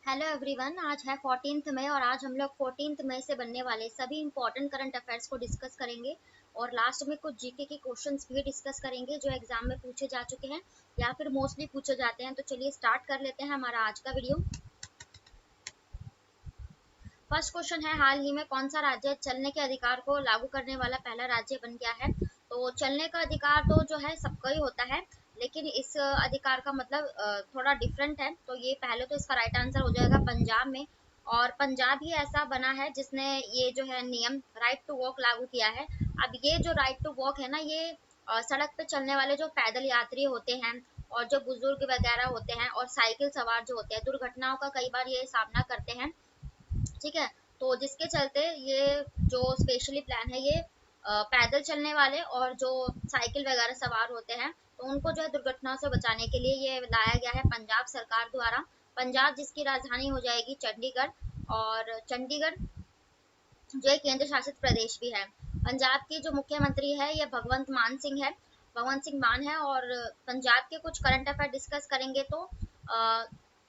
Hello everyone, आज है 14th मई और आज हम लोग 14th मई से बनने वाले सभी इंपॉर्टेंट करंट अफेयर्स को डिस्कस करेंगे और लास्ट में कुछ जीके के क्वेश्चंस भी डिस्कस करेंगे जो एग्जाम में पूछे जा चुके हैं या फिर मोस्टली पूछे जाते हैं। तो चलिए स्टार्ट कर लेते हैं हमारा आज का वीडियो। फर्स्ट क्वेश्चन है, हाल ही में कौन सा राज्य चलने के अधिकार को लागू करने वाला पहला राज्य बन गया है। तो चलने का अधिकार तो जो है सबका ही होता है, लेकिन इस अधिकार का मतलब थोड़ा डिफरेंट है। तो ये पहले तो इसका राइट आंसर हो जाएगा पंजाब में, और पंजाब ही ऐसा बना है जिसने ये जो है नियम राइट टू वॉक लागू किया है। अब ये जो राइट टू वॉक है ना, ये सड़क पे चलने वाले जो पैदल यात्री होते हैं और जो बुजुर्ग वगैरह होते हैं और साइकिल सवार जो होते हैं, दुर्घटनाओं का कई बार ये सामना करते हैं। ठीक है, तो जिसके चलते ये जो स्पेशली प्लान है, ये पैदल चलने वाले और जो साइकिल वगैरह सवार होते हैं तो उनको जो है दुर्घटनाओं से बचाने के लिए ये लाया गया है पंजाब सरकार द्वारा। पंजाब जिसकी राजधानी हो जाएगी चंडीगढ़, और चंडीगढ़ जो एक केंद्र शासित प्रदेश भी है। पंजाब की जो मुख्यमंत्री है ये भगवंत मान सिंह है, भगवंत सिंह मान है। और पंजाब के कुछ करंट अफेयर डिस्कस करेंगे तो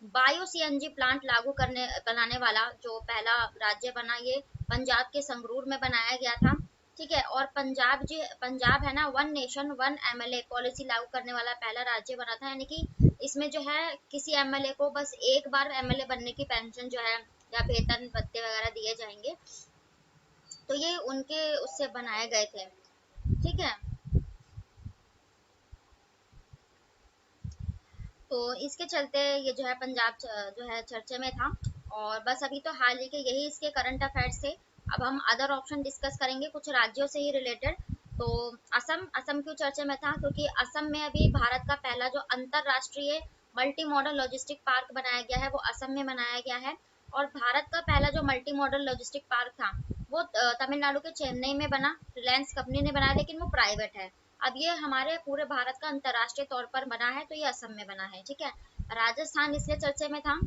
बायो सीएनजी प्लांट लागू करने बनाने वाला जो पहला राज्य बना, ये पंजाब के संगरूर में बनाया गया था। ठीक है, और पंजाब है ना, one nation one MLA policy लागू करने वाला पहला राज्य बना था। यानी कि इसमें जो है किसी एमएलए को बस एक बार एमएलए बनने की पेंशन जो है या वेतन भत्ते वगैरह दिए जाएंगे। तो ये उनके उससे बनाए गए थे। ठीक है, तो इसके चलते ये जो है पंजाब जो है चर्चे में था। और बस अभी तो हाल ही के यही इसके करंट अफेयर्स थे। अब हम अदर ऑप्शन डिस्कस करेंगे कुछ राज्यों से ही रिलेटेड। तो असम, असम क्यों चर्चे में था, क्योंकि असम में अभी भारत का पहला जो अंतरराष्ट्रीय मल्टी मॉडल लॉजिस्टिक पार्क बनाया गया है वो असम में बनाया गया है। और भारत का पहला जो मल्टी मॉडल लॉजिस्टिक पार्क था वो तमिलनाडु के चेन्नई में बना, रिलायंस कंपनी ने बनाया, लेकिन वो प्राइवेट है। अब ये हमारे पूरे भारत का अंतर्राष्ट्रीय तौर पर बना है, तो ये असम में बना है। ठीक है, राजस्थान इसलिए चर्चे में था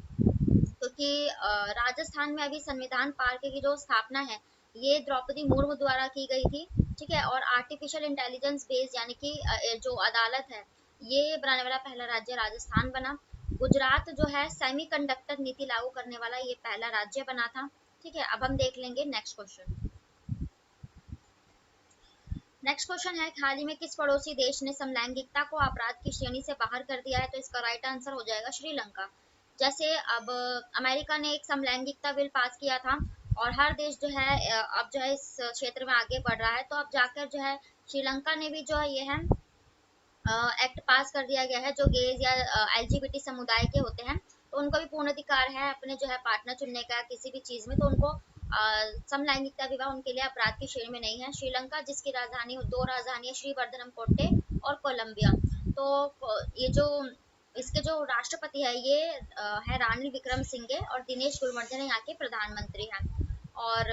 क्योंकि राजस्थान में अभी संविधान पार्क की जो स्थापना है ये द्रौपदी मुर्मू द्वारा की गई थी। ठीक है, और आर्टिफिशियल इंटेलिजेंस बेस्ड यानी कि जो अदालत है ये बनाने वाला पहला राज्य राजस्थान बना। गुजरात जो है सेमीकंडक्टर नीति लागू करने वाला ये पहला राज्य बना था। ठीक है, अब हम देख लेंगे नेक्स्ट क्वेश्चन। नेक्स्ट क्वेश्चन है, हाल ही में किस पड़ोसी देश ने समलैंगिकता को अपराध की श्रेणी से बाहर कर दिया है। तो इसका राइट आंसर हो जाएगा श्रीलंका। जैसे अब अमेरिका ने एक समलैंगिकता बिल पास किया था और हर देश जो है अब जो है इस क्षेत्र में आगे बढ़ रहा है, तो अब जाकर जो है श्रीलंका ने भी जो है ये है एक्ट पास कर दिया गया है। जो गेज या एलजीबीटी समुदाय के होते हैं तो उनको भी पूर्ण अधिकार है अपने जो है पार्टनर चुनने का किसी भी चीज में, तो उनको समलैंगिकता विवाह उनके लिए अपराध की श्रेणी में नहीं है। श्रीलंका जिसकी राजधानी, दो राजधानी है, श्रीवर्धनम कोट्टे और कोलंबिया। तो ये जो इसके जो राष्ट्रपति है ये है रानिल विक्रम सिंघे, और दिनेश गुलवर्धन यहाँ के प्रधानमंत्री हैं। और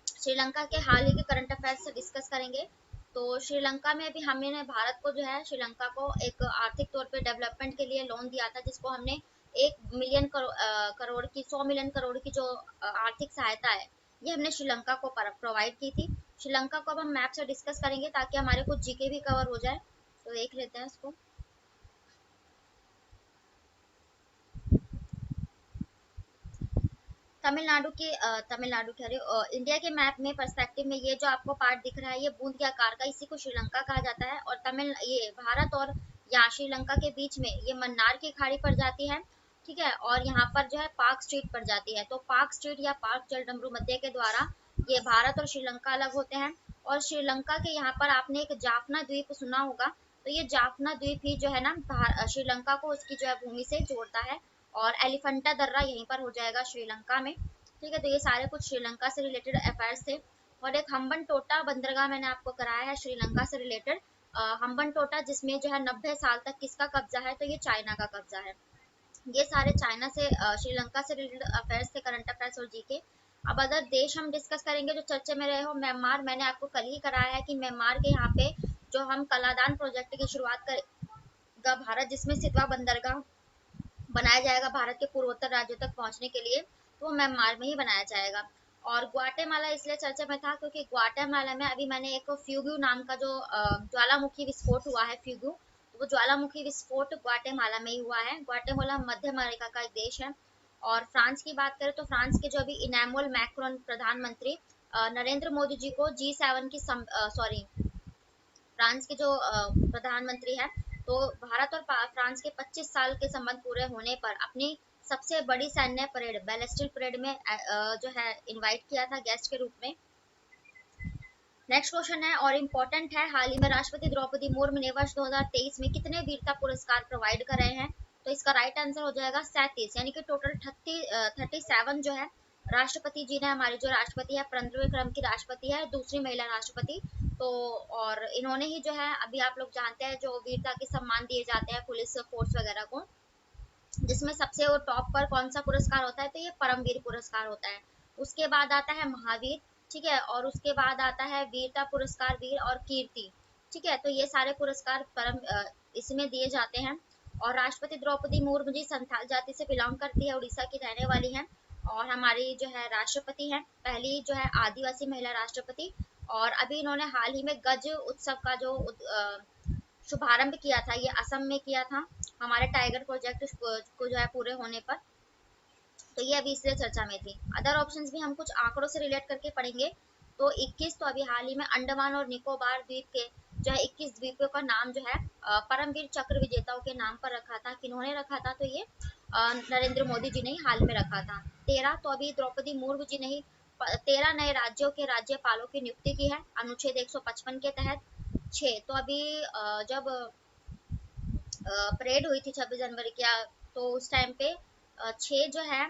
श्रीलंका के हाल ही के करंट अफेयर्स से डिस्कस करेंगे। तो श्रीलंका में अभी हमने भारत को जो है श्रीलंका को एक आर्थिक तौर पे डेवलपमेंट के लिए लोन दिया था, जिसको हमने 1 मिलियन करोड़ की, 100 मिलियन करोड़ की जो आर्थिक सहायता है ये हमने श्रीलंका को प्रोवाइड की थी। श्रीलंका को अब हम मैप से डिस्कस करेंगे ताकि हमारे कुछ जीके भी कवर हो जाए। तो देख लेते हैं इसको। तमिलनाडु कह रही हूँ, इंडिया के मैप में पर्सपेक्टिव में ये जो आपको पार्ट दिख रहा है ये बूंद के आकार का, इसी को श्रीलंका कहा जाता है। और तमिल ये भारत और यहाँ श्रीलंका के बीच में ये मन्नार की खाड़ी पड़ जाती है। ठीक है, और यहाँ पर जो है पार्क स्ट्रीट पड़ जाती है। तो पार्क स्ट्रीट या पार्क जलडमरू मध्य के द्वारा ये भारत और श्रीलंका अलग होते हैं। और श्रीलंका के यहाँ पर आपने एक जाफना द्वीप सुना होगा, तो ये जाफना द्वीप ही जो है ना श्रीलंका को उसकी जो है भूमि से जोड़ता है। और एलिफेंटा दर्रा यहीं पर हो जाएगा श्रीलंका में। ठीक है, तो ये सारे कुछ श्रीलंका से रिलेटेड अफेयर्स थे। और एक हम्बन टोटा बंदरगाह मैंने आपको कराया है श्रीलंका से रिलेटेड। हम्बन टोटा जिसमें जो है 90 साल तक किसका कब्जा है, तो ये चाइना का कब्जा है। ये सारे चाइना से श्रीलंका से रिलेटेड अफेयर्स थे, करंट अफेयर्स और जीके। अब अदर देश हम डिस्कस करेंगे जो चर्चे में रहे हो, म्यांमार। मैंने आपको कल ही कराया है कि म्यांमार के यहाँ पे जो हम कलादान प्रोजेक्ट की शुरुआत करेगा भारत, जिसमें सितवा बंदरगाह बनाया जाएगा भारत के पूर्वोत्तर राज्यों तक पहुंचने के लिए, तो वो म्यांमार में ही बनाया जाएगा। और ग्वाटेमाला इसलिए चर्चा में था क्योंकि ग्वाटेमाला में अभी मैंने एक फ्यूगू नाम का जो ज्वालामुखी विस्फोट हुआ है, फ्यूगू, तो वो ज्वालामुखी विस्फोट ग्वाटेमाला में ही हुआ है। ग्वाटेमाला मध्य अमेरिका का एक देश है। और फ्रांस की बात करें तो फ्रांस के जो अभी इनैमुअल मैक्रोन प्रधानमंत्री नरेंद्र मोदी जी को G7 की सॉरी फ्रांस के जो प्रधानमंत्री है, तो भारत और फ्रांस के 25 साल के संबंध पूरे होने पर अपनी सबसे बड़ी सैन्य परेड बैलिस्टिक परेड में जो है इनवाइट किया था गेस्ट के रूप में। नेक्स्ट क्वेश्चन है और इम्पोर्टेंट है, हाल ही में राष्ट्रपति द्रौपदी मुर्मू ने वर्ष 2023 में कितने वीरता पुरस्कार प्रोवाइड कर रहे हैं? तो इसका राइट आंसर हो जाएगा 37, यानी कि टोटल 37 जो है राष्ट्रपति जी ने, हमारे जो राष्ट्रपति है 15वें क्रम की राष्ट्रपति है, दूसरी महिला राष्ट्रपति। तो और इन्होंने ही जो है, अभी आप लोग जानते हैं जो वीरता के सम्मान दिए जाते हैं पुलिस फोर्स वगैरह को, जिसमें सबसे वो टॉप पर कौन सा पुरस्कार होता है, तो ये परमवीर पुरस्कार होता है। उसके बाद आता है महावीर, ठीक है, और उसके बाद आता है वीरता पुरस्कार वीर और कीर्ति, ठीक है। तो ये सारे पुरस्कार इसमें दिए जाते हैं। और राष्ट्रपति द्रौपदी मुर्मू जी संथाल जाति से बिलोंग करती है, उड़ीसा की रहने वाली हैं, और हमारी जो है राष्ट्रपति हैं, पहली जो है आदिवासी महिला राष्ट्रपति। और अभी इन्होंने हाल ही में गज उत्सव का जो शुभारंभ किया था, ये असम में किया था हमारे टाइगर प्रोजेक्ट को जो है पूरे होने पर। तो ये अभी इसलिए चर्चा में थी। अदर ऑप्शंस भी हम कुछ आंकड़ों से रिलेट करके पढ़ेंगे। तो 21, तो अभी हाल ही में अंडमान और निकोबार द्वीप के जो है 21 द्वीपों का नाम जो है परमवीर चक्र विजेताओं के नाम पर रखा था। किन्होंने रखा था? तो ये नरेंद्र मोदी जी ने ही हाल में रखा था। 13, तो अभी द्रौपदी मुर्मू जी ने ही 13 नए राज्यों के राज्यपालों की नियुक्ति की है अनुच्छेद 155 के तहत। 6, तो अभी जब परेड हुई थी 26 जनवरी की, तो उस टाइम पे 6 जो है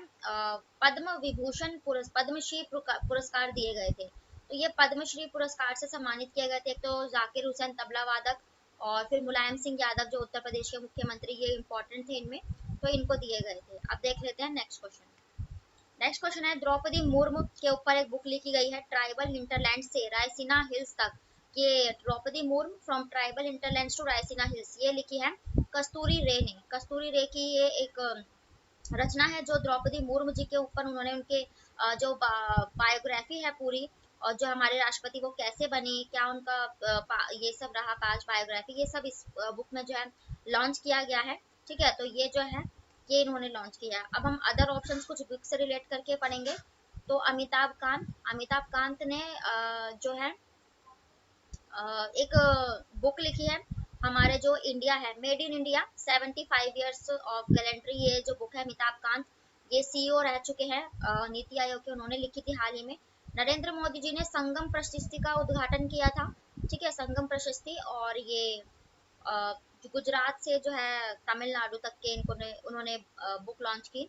पद्म विभूषण पद्मश्री पुरस्कार दिए गए थे। तो ये पद्मश्री पुरस्कार से सम्मानित किए गए थे। एक तो जाकिर हुसैन तबला वादक, और फिर मुलायम सिंह यादव जो उत्तर प्रदेश के मुख्यमंत्री, ये इंपॉर्टेंट थे इनमें, तो इनको दिए गए थे। अब देख लेते हैं नेक्स्ट क्वेश्चन। नेक्स्ट क्वेश्चन है, द्रौपदी मुर्मू के ऊपर एक बुक लिखी गई है ट्राइबल हिंटरलैंड से रायसीना हिल्स तक। ये Draupadi Murmu from tribal hinterland to Raisina Hills, ये लिखी है कस्तूरी रे ने। कस्तूरी रे की ये एक रचना है जो द्रौपदी मुर्मू जी के ऊपर उन्होंने उनके जो बायोग्राफी है पूरी, और जो हमारे राष्ट्रपति वो कैसे बनी, क्या उनका ये सब रहा पास बायोग्राफी, ये सब इस बुक में जो है लॉन्च किया गया है, ठीक है। तो ये जो है ये इन्होंने लॉन्च किया। अब हम अदर ऑप्शंस कुछ बुक से रिलेट करके पढ़ेंगे। तो अमिताभ कांत ने जो है एक बुक लिखी है, हमारे जो इंडिया है made in India 75 years of gallantry, ये जो बुक है अमिताभ कांत, ये सीईओ रह चुके हैं नीति आयोग के, उन्होंने लिखी थी हाल ही में। नरेंद्र मोदी जी ने संगम प्रशस्ति का उद्घाटन किया था, ठीक है, संगम प्रशस्ति, और ये गुजरात से जो है तमिलनाडु तक के इनको उन्होंने बुक लॉन्च की।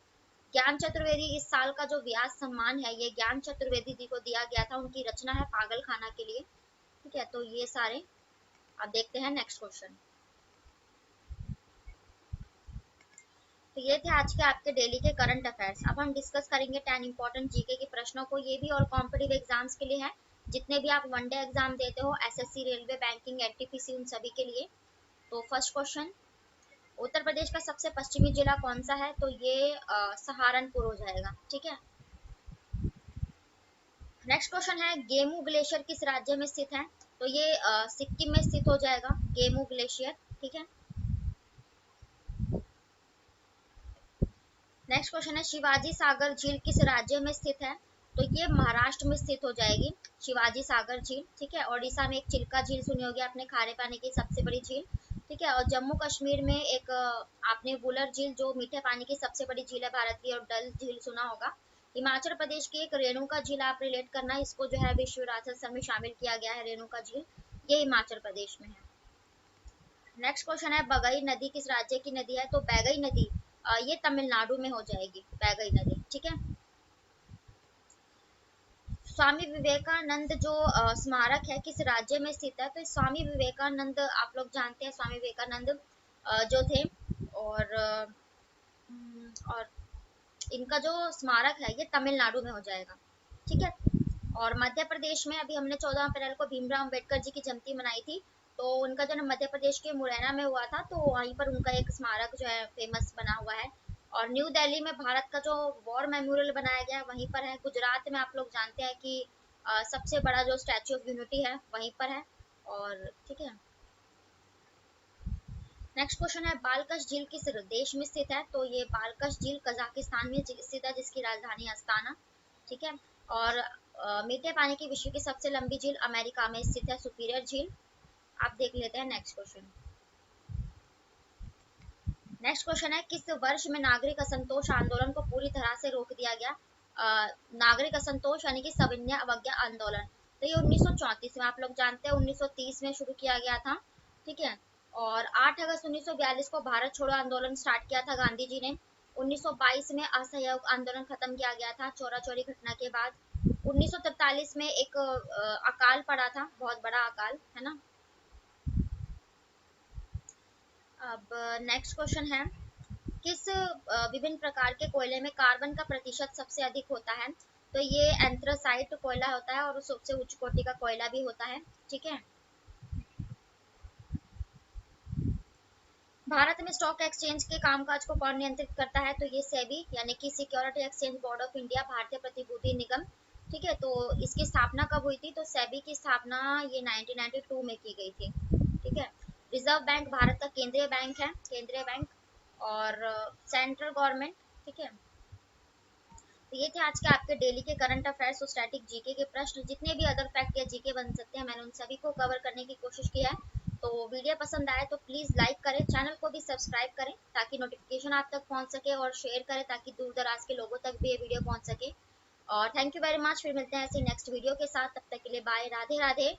ज्ञान चतुर्वेदी, इस साल का जो व्यास सम्मान है ये ज्ञान चतुर्वेदी जी को दिया गया था, उनकी रचना है पागल खाना के लिए, ठीक है। तो ये सारे, अब देखते हैं नेक्स्ट क्वेश्चन। तो ये थे आज के आपके डेली के करंट अफेयर्स। अब हम डिस्कस करेंगे 10 इंपॉर्टेंट जीके के प्रश्नों को, ये भी और कॉम्पिटिटिव एग्जाम्स के लिए है, जितने भी आप वनडे एग्जाम देते हो, एसएससी, रेलवे, बैंकिंग, एनटीपीसी, उन सभी के लिए। तो फर्स्ट क्वेश्चन, उत्तर प्रदेश का सबसे पश्चिमी जिला कौन सा है? तो ये सहारनपुर हो जाएगा, ठीक है। नेक्स्ट क्वेश्चन है, गेमू ग्लेशियर किस राज्य में स्थित है? तो ये सिक्किम में स्थित हो जाएगा गेमू ग्लेशियर, ठीक है। नेक्स्ट क्वेश्चन है, शिवाजी सागर झील किस राज्य में स्थित है? तो ये महाराष्ट्र में स्थित हो जाएगी शिवाजी सागर झील, ठीक है। ओडिशा में एक चिल्का झील सुनी होगी आपने, खारे पानी की सबसे बड़ी झील, ठीक है। और जम्मू कश्मीर में एक आपने वुलर झील जो मीठे पानी की सबसे बड़ी झील है भारत की, और डल झील सुना होगा। हिमाचल प्रदेश की एक रेणुका झील आप रिलेट करना, इसको जो है विश्व विरासत स्थल में शामिल किया गया है, रेणुका झील, ये हिमाचल प्रदेश में है। नेक्स्ट क्वेश्चन है, बगई नदी किस राज्य की नदी है? तो बैगई नदी ये तमिलनाडु में हो जाएगी, बैगई नदी, ठीक है। स्वामी विवेकानंद जो स्मारक है किस राज्य में स्थित है? तो स्वामी विवेकानंद, आप लोग जानते हैं स्वामी विवेकानंद जो थे, और और इनका जो स्मारक है ये तमिलनाडु में हो जाएगा, ठीक है। और मध्य प्रदेश में अभी हमने 14 अप्रैल को भीमराव अम्बेडकर जी की जयंती मनाई थी, तो उनका जन्म मध्य प्रदेश के मुरैना में हुआ था, तो वहीं पर उनका एक स्मारक जो है फेमस बना हुआ है। और न्यू दिल्ली में भारत का जो वॉर मेमोरियल बनाया गया है वहीं पर है। गुजरात में आप लोग जानते हैं कि सबसे बड़ा जो स्टैच्यू ऑफ यूनिटी है वहीं पर है, और ठीक है। नेक्स्ट क्वेश्चन है बालकश झील किस देश में स्थित है? तो ये बालकश झील कजाकिस्तान में स्थित है, जिसकी राजधानी अस्ताना। ठीक है। और मीठे पानी की विश्व की सबसे लंबी झील अमेरिका में स्थित है, सुपीरियर झील। आप देख लेते हैं नेक्स्ट क्वेश्चन। नेक्स्ट क्वेश्चन है किस वर्ष में नागरिक असंतोष आंदोलन को पूरी तरह से रोक दिया गया? नागरिक असंतोष यानी कि सविनय अवज्ञा आंदोलन, तो ये 1934 में, आप लोग जानते हैं 1930 में शुरू किया गया था। ठीक है। और 8 अगस्त 1942 को भारत छोड़ो आंदोलन स्टार्ट किया था गांधी जी ने। 1922 में असहयोग आंदोलन खत्म किया गया था चोरा चोरी घटना के बाद। 1943 में एक अकाल पड़ा था, बहुत बड़ा अकाल, है ना। अब नेक्स्ट क्वेश्चन है किस विभिन्न प्रकार के कोयले में कार्बन का प्रतिशत सबसे अधिक होता है? तो ये एंथ्रासाइट कोयला होता है और सबसे उच्च कोटि का कोयला भी होता है। ठीक है। भारत में स्टॉक एक्सचेंज के कामकाज को कौन नियंत्रित करता है? तो ये सेबी यानी कि security exchange board of India, भारतीय प्रतिभूति निगम। ठीक है। तो इसकी स्थापना कब हुई थी? तो सेबी की स्थापना ये 1992 में की गई थी। ठीक है। रिजर्व बैंक भारत का केंद्रीय बैंक है, केंद्रीय बैंक। और सेंट्रल गवर्नमेंट। ठीक है। तो ये थे आज के आपके डेली के करंट अफेयर्स और स्टैटिक जीके के प्रश्न। जितने भी अदर फैक्ट या जीके बन सकते हैं, मैंने उन सभी को कवर करने की कोशिश की है। तो वीडियो पसंद आए तो प्लीज़ लाइक करें, चैनल को भी सब्सक्राइब करें ताकि नोटिफिकेशन आप तक पहुंच सके, और शेयर करें ताकि दूर दराज के लोगों तक भी ये वीडियो पहुंच सके। और थैंक यू वेरी मच, फिर मिलते हैं ऐसे नेक्स्ट वीडियो के साथ। तब तक के लिए बाय, राधे राधे।